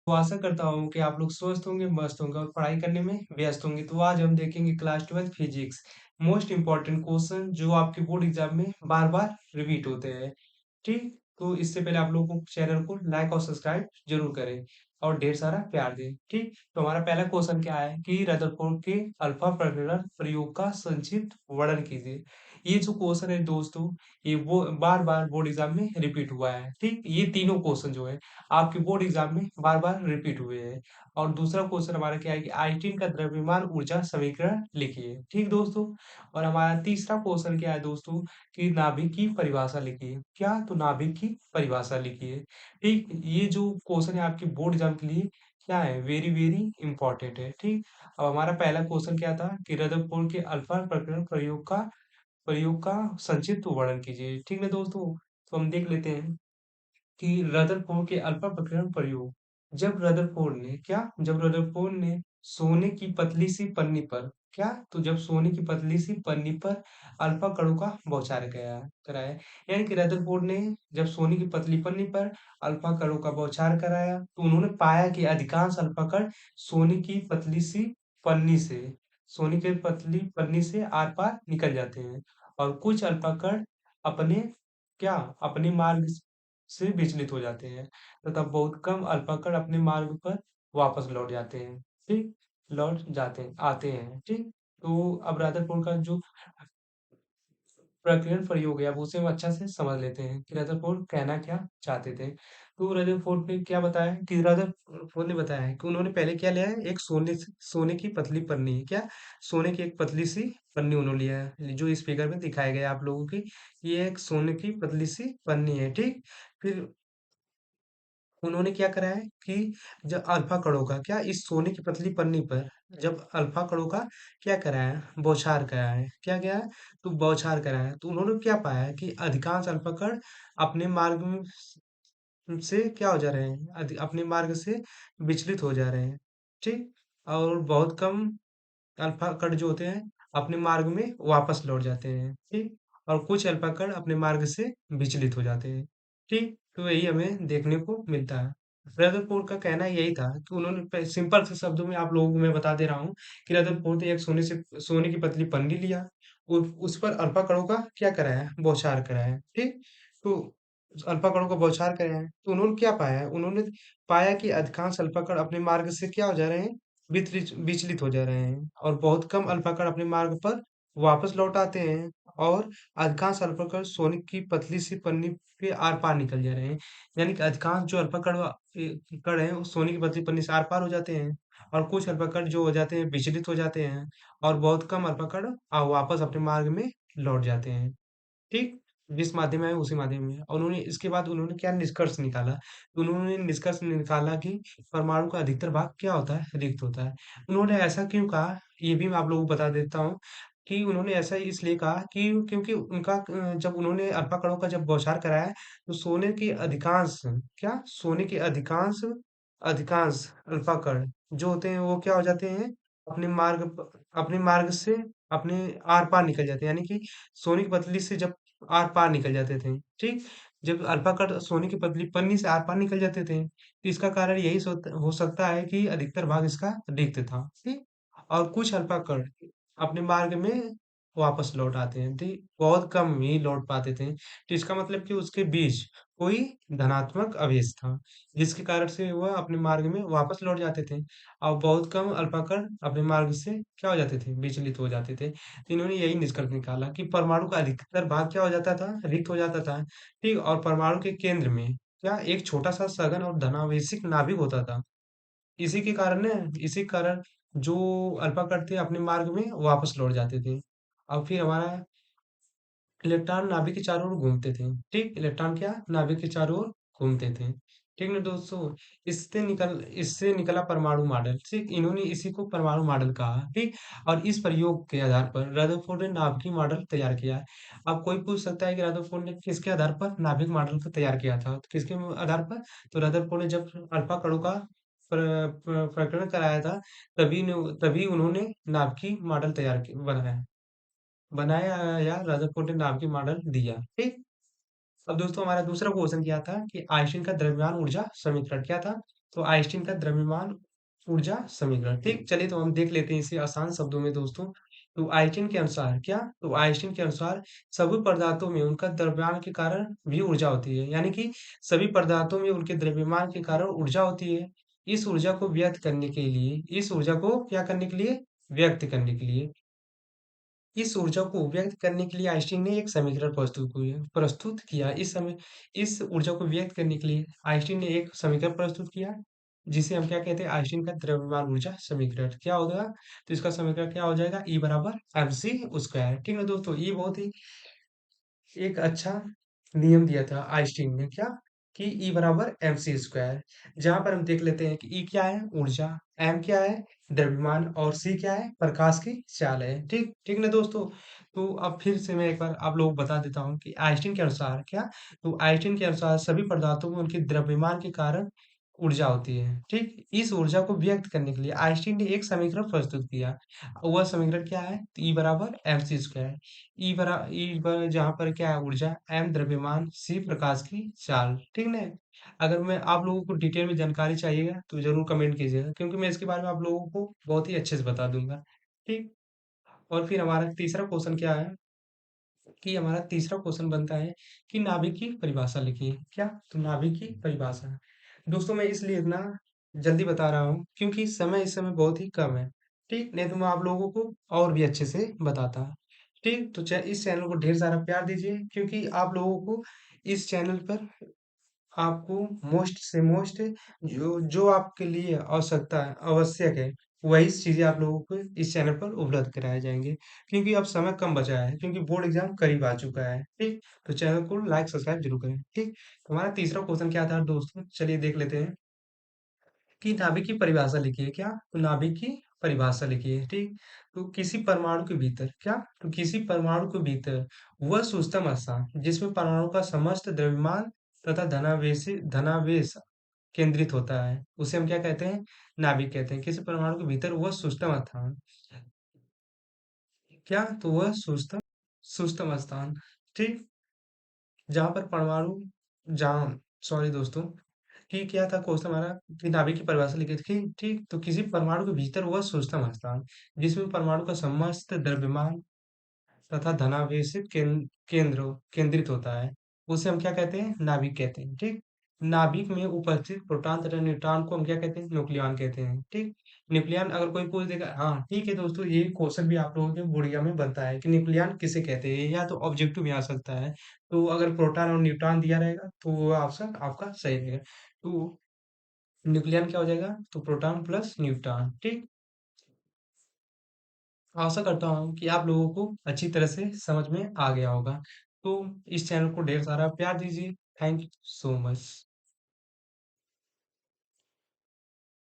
तो आशा करता हूँ कि आप लोग स्वस्थ होंगे, मस्त होंगे और पढ़ाई करने में व्यस्त होंगे। तो आज हम देखेंगे class 12 physics, most important question जो आपके बोर्ड एग्जाम में बार-बार रिपीट होते हैं। ठीक? तो इससे पहले आप लोगों को चैनल को लाइक और सब्सक्राइब ज़रूर करें और ढेर सारा प्यार दें। ठीक? तो हमारा पहला क्वेश्चन क्या है कि रदरफोर्ड के अल्फा प्रकरण प्रयोग का संक्षिप्त वर्णन कीजिए। ये जो क्वेश्चन है दोस्तों, ये वो बार-बार बोर्ड एग्जाम में रिपीट हुआ है। ठीक? ये तीनों क्वेश्चन जो है आपके बोर्ड एग्जाम में बार-बार रिपीट हुए हैं। और दूसरा क्वेश्चन हमारा क्या है कि आइंस्टीन का द्रव्यमान ऊर्जा समीकरण लिखिए। ठीक दोस्तों? और हमारा तीसरा क्वेश्चन क्या है दोस्तों कि नाभिक की परिभाषा लिखिए। क्या? तो नाभिक की परिभाषा लिखिए। ठीक? ये जो क्वेश्चन है आपके बोर्ड एग्जाम के लिए क्या है? वेरी वेरी इंपॉर्टेंट है। ठीक? अब हमारा पहला क्वेश्चन क्या था कि रदरफोर्ड के अल्फा प्रकरण प्रयोग का संक्षिप्त वर्णन कीजिए। ठीक है दोस्तों? तो हम देख लेते हैं कि रदरफोर्ड के अल्फा प्रकरण प्रयोग। जब रदरफोर्ड ने सोने की पतली सी पन्नी पर क्या? तो जब सोने की पतली सी पन्नी पर अल्फा कणों का बौछार कराया। यानी कि रदरफोर्ड ने जब सोने की पतली पन्नी पर अल्फा कणों का बौछार कराया, तो उन्होंने पाया कि अधिकांश अल्फा कण सोने की पतली सी पन्नी से सोने की पतली पन्नी से आर-पार निकल जाते हैं और कुछ अल्फा कण अपने क्या? अपने मार्ग से विचलित हो जाते हैं तथा बहुत कम अल्पाकण अपने मार्ग पर वापस लौट जाते हैं। ठीक? लौट जाते हैं आते हैं। ठीक? तो अब रदरफोर्ड का जो प्रकीर्णन प्रयोग है अब उसे हम अच्छा से समझ लेते हैं कि रदरफोर्ड कहना क्या चाहते थे। तो रदरफोर्ड ने क्या बताया कि रदरफोर्ड ने बताया है कि उन्होंने पहले क्या लिया है, एक सोने की पतली पन्नी है। क्या? सोने की एक पतली सी पन्नी उन्होंने लिया है, जो इस फिगर में दिखाया गया है आप लोगों की। ये एक सोने की पतली सी पन्नी है। ठीक? फिर उन्होंने क्या करा है कि जब अल्फा कणों का क्या इस सोने की पतली पन्नी पर जब अल्फा कणों का क्या करा है, बौछार करा है। क्या गया है? तो बौछार करा है। तो उन्होंने क्या पाया है कि अधिकांश अल्फा कण अपने मार्ग में से क्या हो जा रहे हैं, अपने मार्ग से विचलित हो जा रहे हैं। ठीक? और बहुत कम अल्फा कण जो होते हैं अपने मार्ग में वापस लौट जाते हैं। ठीक? और कुछ अल्फा कण अपने मार्ग से विचलित हो जाते हैं। ठीक? तो यही हमें देखने को मिलता है। रदरफोर्ड का कहना यही था कि उन्होंने सिंपल से शब्दों में आप लोगों को मैं बता दे रहा हूँ कि रदरफोर्ड ने एक सोने की पतली पन्नी लिया, उस पर अल्फा कणों का क्या कराया है, बौछार कराया है। ठीक? तो अल्फा कणों का बौछार कराया है, तो उन्होंने क्या पाया है, उन्होंने पाया कि अधिकांश अल्फा कण अपने मार्ग से क्या हो जा रहे हैं, विचलित हो जा रहे हैं और बहुत कम अल्फा कण अपने मार्ग पर वापस लौट आते हैं और अधिकांश अल्फा कण सोने की पतली सी पन्नी के आर पार निकल जा रहे हैं। यानी कि अधिकांश जो अल्फा कण है वो सोने की पतली पन्नी से आर पार हो जाते हैं और कुछ अल्फा कण जो हो जाते हैं विचलित हो जाते हैं और बहुत कम अल्फा कण वापस अपने मार्ग में लौट जाते हैं। ठीक? जिस माध्यम में है उसी माध्यम में है। और उन्होंने इसके बाद उन्होंने क्या निष्कर्ष निकाला? उन्होंने निष्कर्ष निकाला कि परमाणु का अधिकतर भाग क्या होता है? रिक्त होता है। उन्होंने ऐसा क्यों कहा? ये भी मैं आप लोगों को बता देता हूँ कि उन्होंने ऐसा इसलिए कहा कि क्योंकि उनका जब उन्होंने अल्फा कणों का जब बौछार कराया, तो सोने के अधिकांश अल्फा कण जो होते हैं वो क्या हो जाते हैं? अपने मार्ग से अपने आर-पार निकल जाते हैं। यानी कि सोने की पतली से जब आर-पार निकल जाते थे, ठीक? जब अल्फा कण सोने की पतली पन्नी से आर-पार निकल जाते थे, तो इसका कारण यही हो सकता है कि अधिकतर भाग इसका रिक्त था, ठीक? और कुछ अल्फा कण अपने मार्ग में वापस लौट आते हैं, ठीक? बहुत कम ही लौट पाते थे। तो इसका मतलब कि उसके बीच कोई धनात्मक आवेश था, जिसके कारण से वह अपने मार्ग में वापस लौट जाते थे और बहुत कम अल्फा कण अपने मार्ग से क्या हो जाते थे? विचलित हो जाते थे। तो इन्होंने यही निष्कर्ष निकाला कि परमाणु का अधिकतर भाग क्या हो जाता था? रिक्त हो जाता था, ठीक? और परमाणु के केंद्र में क्या एक छोटा-सा सघन और धनावेशित नाभिक होता था। इसी कारण जो अल्पा कण थे अपने मार्ग में वापस लौट जाते थे। और फिर हमारा इलेक्ट्रॉन नाभिक के चारों ओर घूमते थे, ठीक? इलेक्ट्रॉन क्या? नाभिक के चारों ओर घूमते थे। ठीक ना दोस्तों? इससे निकला परमाणु मॉडल, ठीक? इन्होंने इसी को परमाणु मॉडल कहा, ठीक? और इस प्रयोग के आधार पर रदरफोर्ड ने नाभिकीय मॉडल तैयार किया। अब कोई पूछ सकता है कि रदरफोर्ड ने किसके आधार पर नाभिक मॉडल को तैयार किया था? तो किसके आधार पर? तो रदरफोर्ड ने जब अल्फा कणों का प्रकरण कराया था, तभी उन्होंने नाभिकीय मॉडल बनाया या रदरफोर्ड ने नाभिकीय मॉडल दिया, ठीक? अब दोस्तों हमारा दूसरा क्वेश्चन क्या था कि आइंस्टीन का द्रव्यमान ऊर्जा समीकरण क्या था? तो आइंस्टीन का द्रव्यमान ऊर्जा समीकरण। ठीक, चलिए तो हम देख लेते हैं इसे आसान शब्दों में दोस्तों। तो आइंस्टीन के अनुसार क्या, तो आइंस्टीन के अनुसार सभी पदार्थों में उनका द्रव्यमान के कारण भी ऊर्जा होती है, यानी कि सभी पदार्थों में उनके द्रव्यमान के कारण ऊर्जा होती है। इस ऊर्जा को व्यक्त करने के लिए, इस ऊर्जा को क्या करने के लिए, व्यक्त करने के लिए, इस ऊर्जा को व्यक्त करने के लिए आइंस्टीन ने एक समीकरण प्रस्तुत किया। इस ऊर्जा को व्यक्त करने के लिए आइंस्टीन ने एक समीकरण प्रस्तुत किया, जिसे हम क्या कहते हैं, आइंस्टीन का द्रव्यमान ऊर्जा समीकरण। क्या होगा, तो इसका समीकरण क्या हो जाएगा, ई बराबर एम सी स्क्वायर। ठीक है दोस्तों, ये बहुत ही एक अच्छा नियम दिया था आइंस्टीन ने, क्या कि ई बराबर एम सी स्क्वायर। जहां पर हम देख लेते हैं कि ई क्या है, ऊर्जा, एम क्या है, द्रव्यमान, और सी क्या है, प्रकाश की चाल है। ठीक ठीक ना दोस्तों। तो अब फिर से मैं एक बार आप लोगों को बता देता हूँ कि आइंस्टीन के अनुसार क्या, तो आइंस्टीन के अनुसार सभी पदार्थों में उनके द्रव्यमान के कारण ऊर्जा होती है। ठीक, इस ऊर्जा को व्यक्त करने के लिए आइंस्टीन ने एक समीकरण प्रस्तुत किया। वह समीकरण क्या है, ई बराबर एम सी स्क्वायर। ई पर जहाँ पर क्या है, ऊर्जा, एम द्रव्यमान, सी प्रकाश की चाल। ठीक ना। अगर मैं आप लोगों को डिटेल में जानकारी चाहिएगा तो जरूर कमेंट कीजिएगा, क्योंकि मैं इसके बारे में आप लोगों को बहुत ही अच्छे से बता दूंगा। ठीक। और फिर हमारा तीसरा क्वेश्चन क्या है, कि हमारा तीसरा क्वेश्चन बनता है कि नाभिक की परिभाषा लिखिए। क्या, तो नाभिक की परिभाषा। दोस्तों मैं इसलिए इतना जल्दी बता रहा हूँ क्योंकि समय इस समय बहुत ही कम है। ठीक, नहीं तो मैं आप लोगों को और भी अच्छे से बताता। ठीक, तो इस चैनल को ढेर सारा प्यार दीजिए, क्योंकि आप लोगों को इस चैनल पर आपको मोस्ट से मोस्ट जो जो आपके लिए आवश्यकता है, आवश्यक है, वही चीजें आप लोगों को इस चैनल पर उपलब्ध कराए जाएंगे, क्योंकि अब समय कम बचा है, क्योंकि बोर्ड एग्जाम करीब आ चुका है। ठीक, तो चैनल को लाइक सब्सक्राइब जरूर करें। ठीक, तो हमारा तीसरा क्वेश्चन क्या था दोस्तों, चलिए देख लेते हैं कि नाभिक की परिभाषा लिखिए। क्या, तो नाभिक की परिभाषा लिखिए। ठीक, तो किसी परमाणु के भीतर, क्या, तो किसी परमाणु के भीतर वह सूक्ष्म स्थान जिसमें परमाणु का समस्त द्रव्यमान तथा धनावेश केंद्रित होता है, उसे हम क्या कहते हैं, नाभिक कहते हैं। किसी परमाणु के भीतर वह सूक्ष्म स्थान, क्या, तो वह सूक्ष्म स्थान। ठीक, जहां पर परमाणु, जहां, सॉरी दोस्तों, कि क्या था क्वेश्चन हमारा, कि नाभिक की परिभाषा लिखी थी। ठीक, तो किसी परमाणु के भीतर वह सूक्ष्म स्थान जिसमें परमाणु का समस्त द्रव्यमान तथा धनावेशित केंद्रित होता है, उसे हम क्या कहते हैं, नाभिक कहते हैं। ठीक, नाभिक में उपस्थित प्रोटॉन तथा न्यूट्रॉन को हम क्या कहते हैं, न्यूक्लियॉन कहते हैं। ठीक, न्यूक्लियन अगर कोई पूछ देगा, हाँ ठीक है दोस्तों, ये क्वेश्चन भी आप लोगों के बोर्डिया में बनता है कि न्यूक्लियन किसे कहते हैं, या तो ऑब्जेक्टिव में आ सकता है। तो अगर प्रोटॉन और न्यूट्रॉन दिया रहेगा तो वो ऑप्शन आपका सही रहेगा। तो न्यूक्लियन क्या हो जाएगा, तो प्रोटॉन प्लस न्यूट्रॉन। ठीक, आशा करता हूँ कि आप लोगों को अच्छी तरह से समझ में आ गया होगा। तो इस चैनल को ढेर सारा प्यार दीजिए। Thank you so much.